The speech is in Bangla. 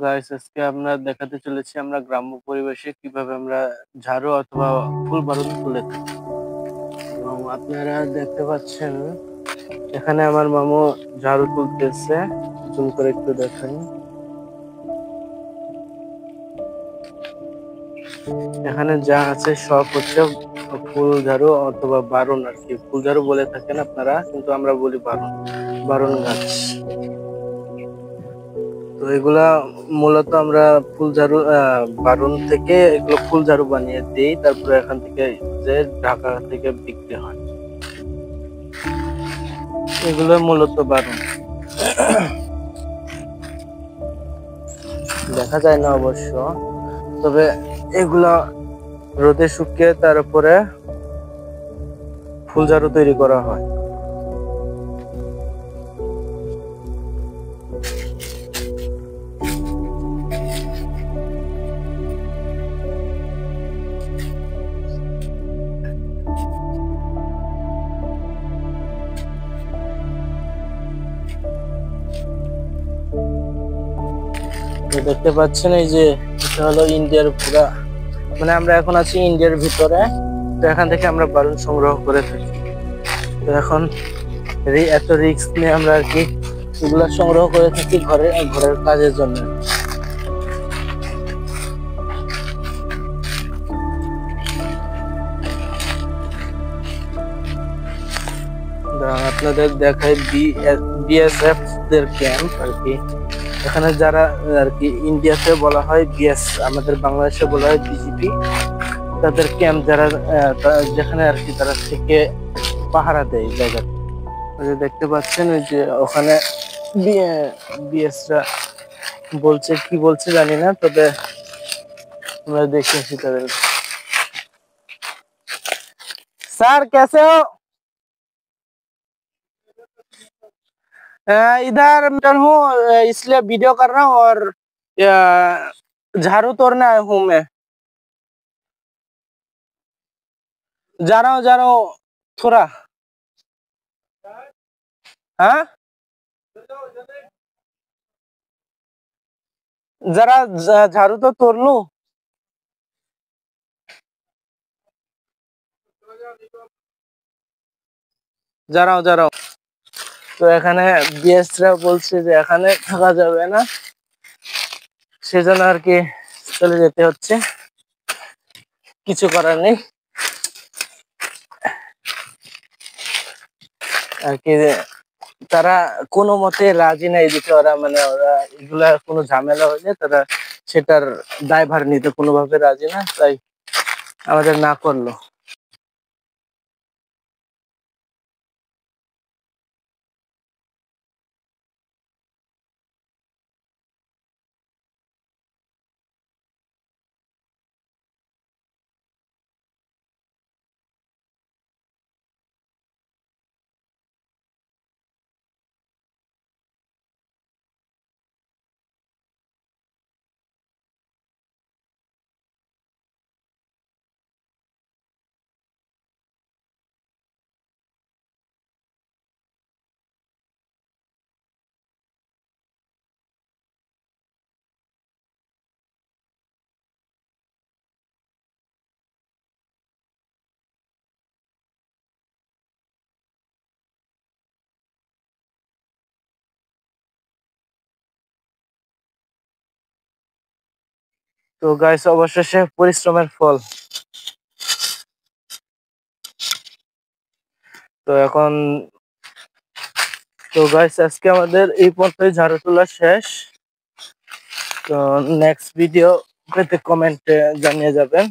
গাইস আজকে আমরা দেখাতে চলেছি আমরা গ্রাম্য পরিবেশে কিভাবে আমরা ঝাড়ু অথবা ফুল বারুদ তুলে থাকি। এবং আপনারা দেখতে পাচ্ছেন এখানে আমার মামু ঝাড়ু তুলতেছে, জুম করে একটু দেখাই। এখানে যা আছে সব হচ্ছে ফুল ঝাড়ু অথবা বারুন আর কি। ফুল ঝাড়ু বলে থাকেন আপনারা, কিন্তু আমরা বলি বারুন, বারুন গাছ। তো এগুলা মূলত আমরা ফুল ঝাড়ু বারুন থেকে এগুলো ফুল ঝাড়ু বানিয়ে দিই, তারপরে এখান থেকে যে ঢাকা থেকে বিক্রি হয়। এগুলো মূলত বারুন, দেখা যায় না অবশ্য, তবে এগুলা রোদে শুকিয়ে তার উপরে ফুল ঝাড়ু তৈরি করা হয়। দেখতে পাচ্ছেন এই যে এটা হলো ইন্ডিয়ার পুরা, মানে আমরা এখন আছি ইন্ডিয়ার ভিতরে। তো এখান থেকে আমরা বালুন সংগ্রহ করে থাকি। তো এখন এত রিস্ক নিয়ে আমরা আর কি এগুলা সংগ্রহ করে থাকি ঘরের কাজের জন্য। আপনাদের দেখায় বিএসএফ দের ক্যাম্প আর কি। এখানে যারা আর কি ইন্ডিয়াতে বলা হয় বিএস, আমাদের বাংলাদেশে বলা হয় বিজিপি, তাদের ক্যাম্প যারা যেখানে আর কি তারা থেকে পাহারা দেয় জায়গা। দেখতে পাচ্ছেন ওই যে ওখানে বিএসরা বলছে, কি বলছে জানি না, তবে আমরা দেখে আসি তাদের। স্যার कैसे हो? इधर मैं हूँ, इसलिए वीडियो कर रहा हूँ और झाड़ू तोड़ने आया हूँ मैं। जा रहा हूँ थोड़ा। हाँ, जरा झाड़ू तो तोड़ लूं। जा रहा हूँ। তো এখানে বিএসরা বলছে যে এখানে থাকা যাবে না, সেজন্য আর কি চলে যেতে হচ্ছে, কিছু করার নেই আর কি। তারা কোনো মতে রাজি না এদিকে, ওরা মানে ওরা এগুলা কোনো ঝামেলা হইলে তারা সেটার দায়ভার নিতে কোনোভাবে রাজি না, তাই আমাদের না করলো। তো গাইস অবশেষে পরিশ্রমের ফল। তো এখন তো গাইস আজকে আমাদের এই পর্যায়ে ঝাড়ু তোলা শেষ। তো নেক্সট ভিডিও পেতে কমেন্টে জানিয়ে যাবেন।